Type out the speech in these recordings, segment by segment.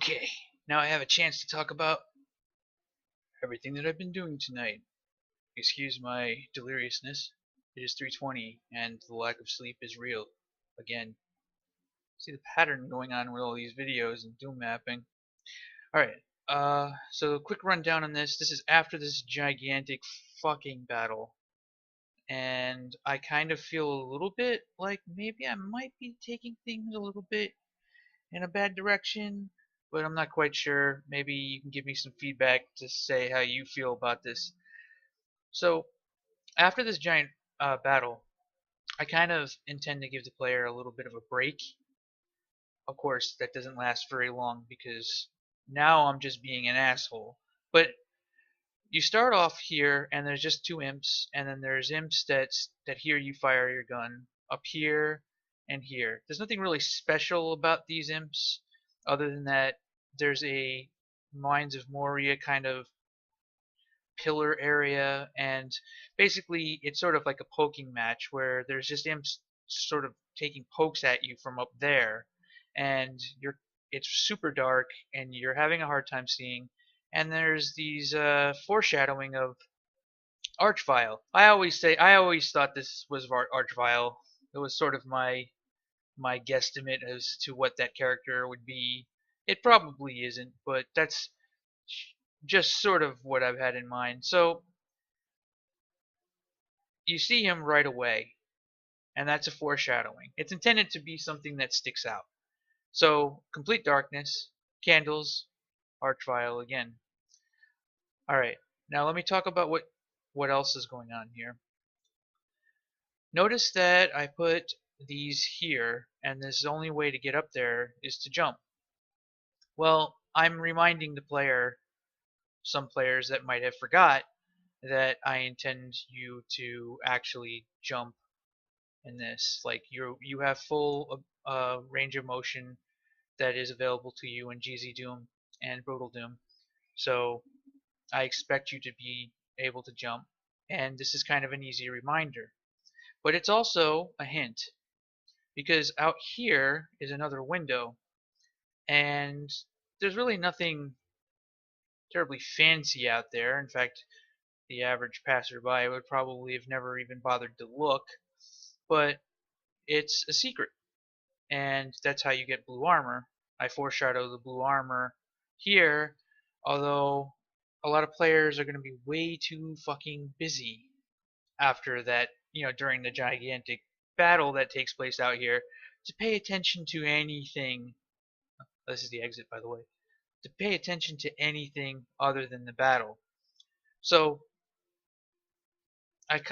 Okay, now I have a chance to talk about everything that I've been doing tonight. Excuse my deliriousness. It is 3:20 and the lack of sleep is real. Again, see the pattern going on with all these videos and doom mapping. Alright, so quick rundown on this. This is after this gigantic fucking battle. And I kind of feel a little bit like maybe I might be taking things a little bit in a bad direction, but I'm not quite sure. Maybe you can give me some feedback to say how you feel about this. So, after this giant battle, I kind of intend to give the player a little bit of a break. Of course, that doesn't last very long because now I'm just being an asshole. But you start off here, and there's just two imps, and then there's imps that here you fire your gun up here and here. There's nothing really special about these imps, other than that there's a Mines of Moria kind of pillar area, and basically it's sort of like a poking match where there's just imps sort of taking pokes at you from up there, and it's super dark and you're having a hard time seeing, and there's these foreshadowing of Archvile. I always thought this was Archvile. It was sort of my guesstimate as to what that character would be. It probably isn't, but that's just sort of what I've had in mind. So you see him right away, and that's a foreshadowing. It's intended to be something that sticks out. So complete darkness, candles, Archvile again. Alright, now let me talk about what else is going on here. Notice that I put these here, and this only way to get up there is to jump. Well, I'm reminding the player, some players that might have forgot, that I intend you to actually jump in this. Like you have full range of motion that is available to you in GZ Doom and Brutal Doom. So I expect you to be able to jump, and this is kind of an easy reminder. But it's also a hint, because out here is another window, and there's really nothing terribly fancy out there. In fact, the average passerby would probably have never even bothered to look, but it's a secret, and that's how you get blue armor. I foreshadow the blue armor here, although a lot of players are going to be way too fucking busy after that, during the gigantic battle that takes place out here, to pay attention to anything. This is the exit, by the way. To pay attention to anything other than the battle. So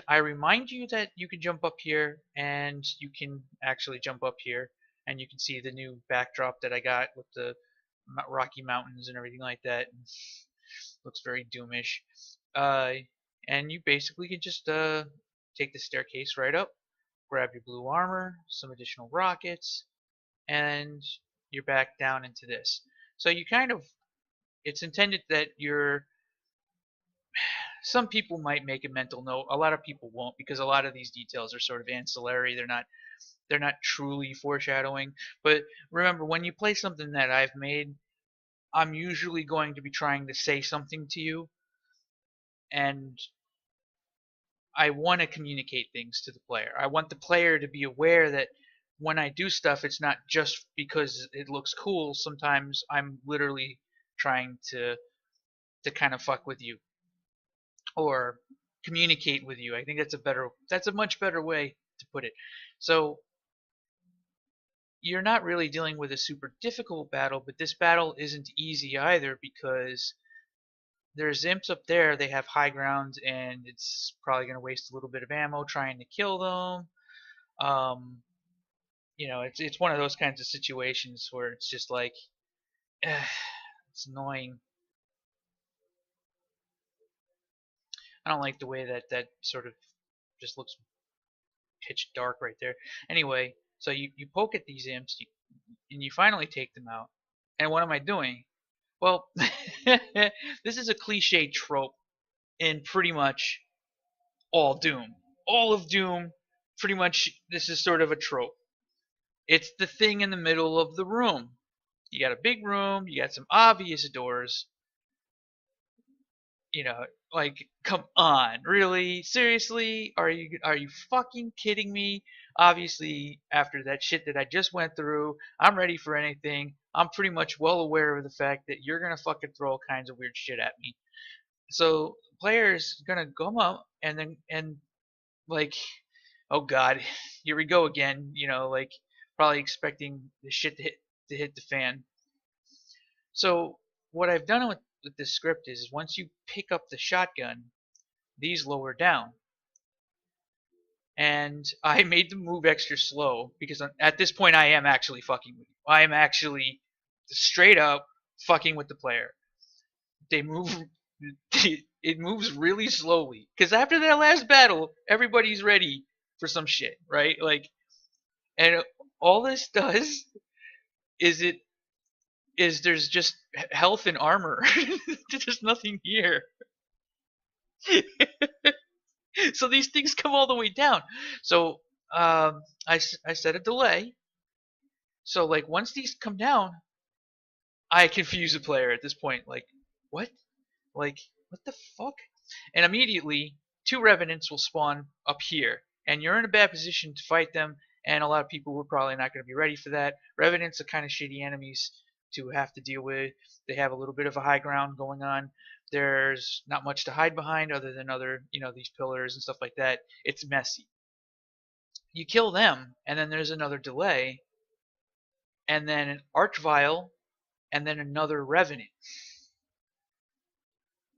I remind you that you can jump up here, and you can actually jump up here, and you can see the new backdrop that I got with the Rocky Mountains and everything like that. Looks very doomish. And you basically can just take the staircase right up, grab your blue armor, some additional rockets, and you're back down into this. So you kind of, it's intended that some people might make a mental note. A lot of people won't, because a lot of these details are sort of ancillary. They're not truly foreshadowing. But remember, when you play something that I've made, I'm usually going to be trying to say something to you, and I want to communicate things to the player. I want the player to be aware that when I do stuff, it's not just because it looks cool. Sometimes I'm literally trying to kind of fuck with you or communicate with you. I think that's a much better way to put it. So you're not really dealing with a super difficult battle, but this battle isn't easy either, because there's imps up there. They have high ground, and it's probably going to waste a little bit of ammo trying to kill them. It's one of those kinds of situations where it's just like, it's annoying. I don't like the way that sort of just looks pitch dark right there. Anyway, so you poke at these imps, and you finally take them out. And what am I doing? Well, this is a cliche trope in pretty much all Doom. All of Doom, pretty much, this is sort of a trope. It's the thing in the middle of the room. You got a big room, you got some obvious doors, you know, like come on, really? Seriously? Are you fucking kidding me? Obviously, after that shit that I just went through, I'm ready for anything. I'm pretty much well aware of the fact that you're gonna fucking throw all kinds of weird shit at me. So players gonna come up and like, oh god, here we go again. Like probably expecting the shit to hit the fan. So what I've done with this script is once you pick up the shotgun, these lower down. And I made the move extra slow because at this point I am actually fucking with you. I am actually straight up fucking with the player. They move. It moves really slowly because after that last battle, everybody's ready for some shit, right? Like, and all this does is there's just health and armor. There's nothing here. So these things come all the way down. So I set a delay. So like once these come down, I confuse the player at this point. Like, what? Like, what the fuck? And immediately, two revenants will spawn up here, and you're in a bad position to fight them. And a lot of people were probably not going to be ready for that. Revenants are kind of shitty enemies to have to deal with. They have a little bit of a high ground going on. There's not much to hide behind other than these pillars and stuff like that. It's messy. You kill them, and then there's another delay, and then an Archvile, and then another Revenant.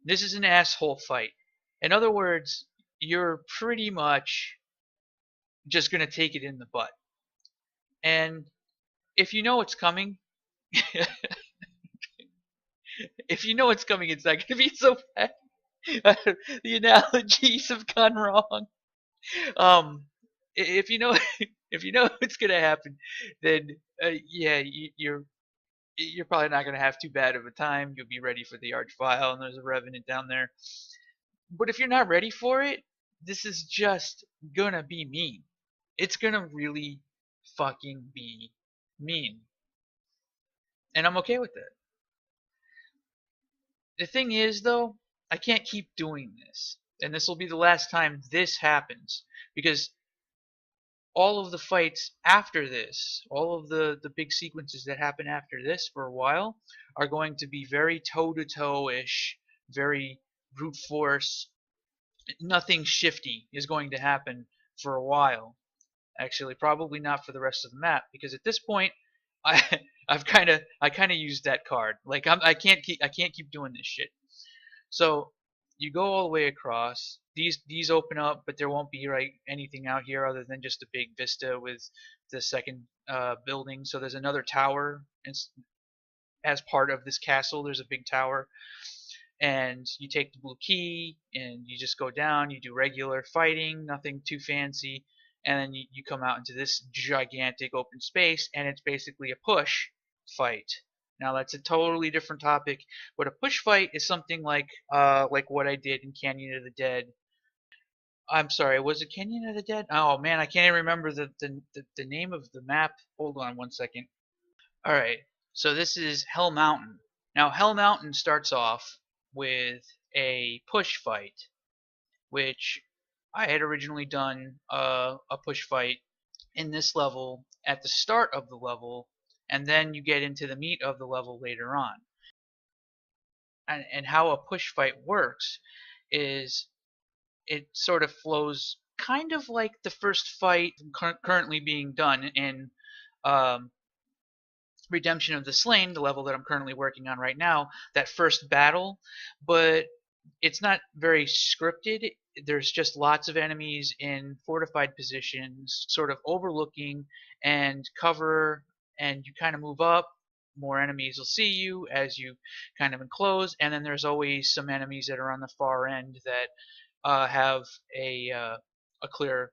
This is an asshole fight. In other words, you're pretty much just going to take it in the butt. And if you know it's coming, if you know it's coming, it's not going to be so bad. The analogies have gone wrong. If you know, if you know it's going to happen, then yeah, you're probably not going to have too bad of a time. You'll be ready for the Archvile, and there's a Revenant down there. But if you're not ready for it, this is just gonna be mean. It's gonna really fucking be mean. And I'm okay with that. The thing is, though, I can't keep doing this. And this will be the last time this happens. Because all of the fights after this, all of the big sequences that happen after this for a while, are going to be very toe-to-toe-ish, very brute force. Nothing shifty is going to happen for a while. Actually, probably not for the rest of the map, because at this point, I I kind of used that card. Like I can't keep doing this shit. So you go all the way across. These open up, but there won't be anything out here other than just a big vista with the second building. So there's another tower, and as part of this castle, there's a big tower. And you take the blue key and you just go down, you do regular fighting, nothing too fancy, and then you come out into this gigantic open space, and it's basically a push fight. Now that's a totally different topic, but a push fight is something like what I did in Canyon of the Dead. I'm sorry, was it Canyon of the Dead? Oh man, I can't even remember the name of the map. Hold on one second. Alright, so this is Hell Mountain. Now Hell Mountain starts off with a push fight, which I had originally done a push fight in this level at the start of the level, and then you get into the meat of the level later on. And how a push fight works is it sort of flows kind of like the first fight currently being done in um, Redemption of the Slain, the level that I'm currently working on right now, that first battle, but it's not very scripted. There's just lots of enemies in fortified positions, sort of overlooking and cover, and you kind of move up. More enemies will see you as you kind of enclose, and then there's always some enemies that are on the far end that have a clear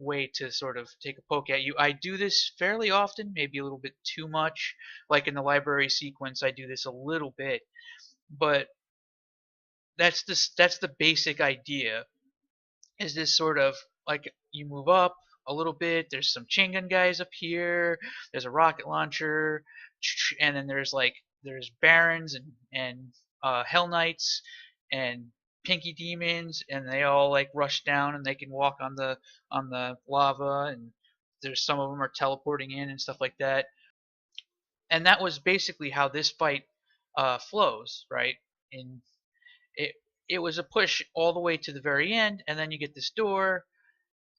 way to sort of take a poke at you. I do this fairly often, maybe a little bit too much. Like in the library sequence, I do this a little bit, but that's the basic idea. Is this sort of like you move up a little bit? There's some chain gun guys up here. There's a rocket launcher. and then there's barons and hell knights and pinky demons, and they all like rush down and they can walk on the lava, and there's some of them are teleporting in and stuff like that. And that was basically how this fight flows, right? And it it was a push all the way to the very end, and then you get this door,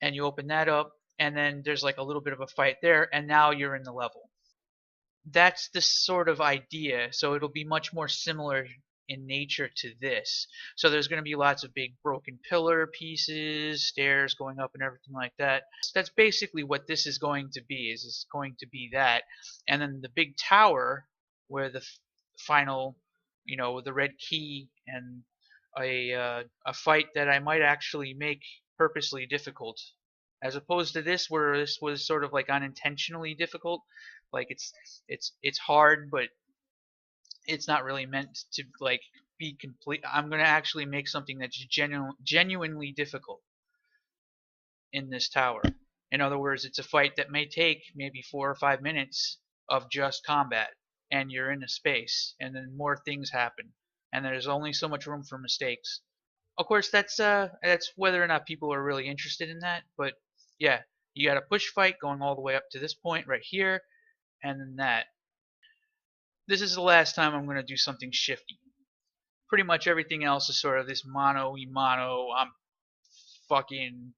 and you open that up, and then there's like a little bit of a fight there, and now you're in the level. That's the sort of idea. So it'll be much more similar in nature to this. So there's going to be lots of big broken pillar pieces, stairs going up and everything like that. That's basically what this is going to be. Is it's going to be that. And then the big tower where the final, the red key and a fight that I might actually make purposely difficult, as opposed to this where this was sort of like unintentionally difficult. Like it's hard, but it's not really meant to like be complete. I'm gonna actually make something that's genuinely difficult in this tower. In other words, it's a fight that may take maybe 4 or 5 minutes of just combat, and you're in a space, and then more things happen, and there's only so much room for mistakes. Of course, that's whether or not people are really interested in that, but yeah, you got a push fight going all the way up to this point right here, and then that. This is the last time I'm going to do something shifty. Pretty much everything else is sort of this mano-y-mano. I'm fucking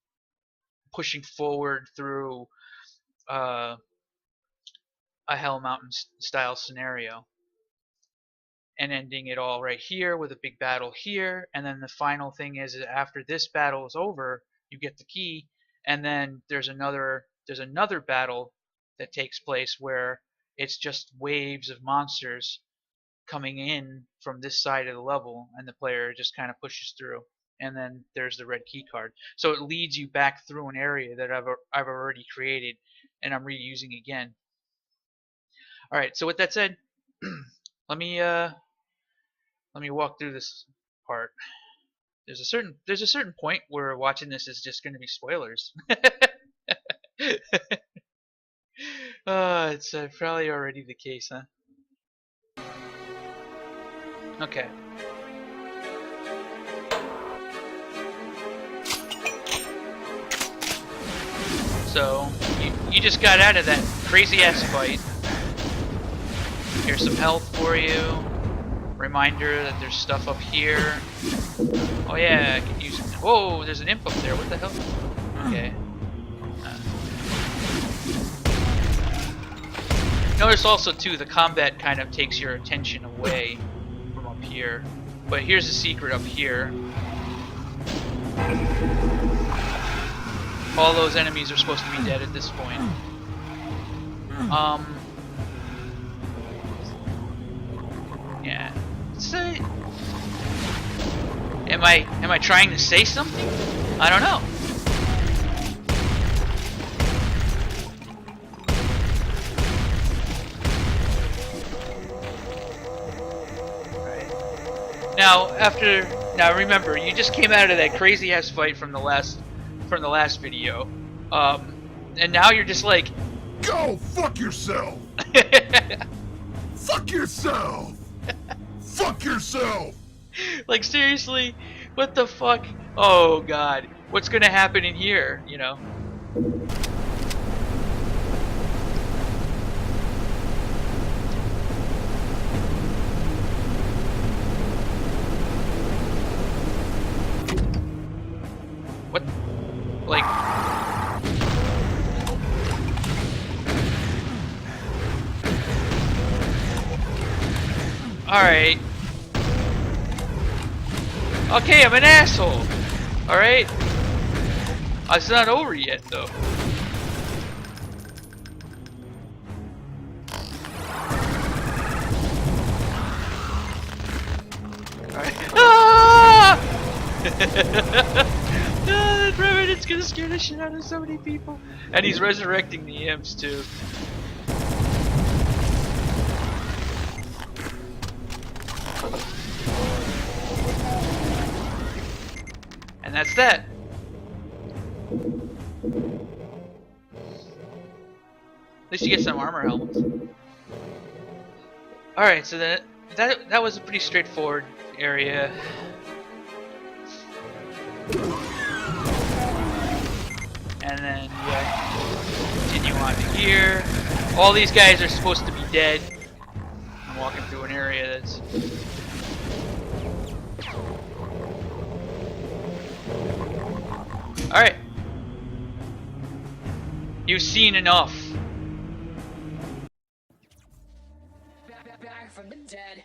pushing forward through a Hell Mountain style scenario, and ending it all right here with a big battle here. And then the final thing is after this battle is over, you get the key, and then there's another battle that takes place where it's just waves of monsters coming in from this side of the level, and the player just kind of pushes through, and then there's the red key card. So it leads you back through an area that I've already created, and I'm reusing again. All right. So with that said, let me walk through this part. There's a certain point where watching this is just going to be spoilers. It's probably already the case, huh? Okay. So, you just got out of that crazy ass fight. Here's some health for you. Reminder that there's stuff up here. Oh yeah, I can use it. Whoa, there's an imp up there. What the hell? Okay. Notice also too, the combat kind of takes your attention away from up here. But here's the secret up here. All those enemies are supposed to be dead at this point. Yeah. Am I trying to say something? I don't know. Now remember, you just came out of that crazy ass fight from the last video, and now you're just like, go fuck yourself. Fuck yourself. Fuck yourself. Like seriously, what the fuck? Oh god, what's gonna happen in here? You know. What? Like. Alright. Okay, I'm an asshole. Alright? It's not over yet, though. Alright. Ah! That Revenant's gonna scare the shit out of so many people. And he's resurrecting the imps, too. And that's that. At least you get some armor helmets. Alright, so that was a pretty straightforward area. And then continue on to here. All these guys are supposed to be dead. I'm walking through an area that's alright. You've seen enough. Back from the dead.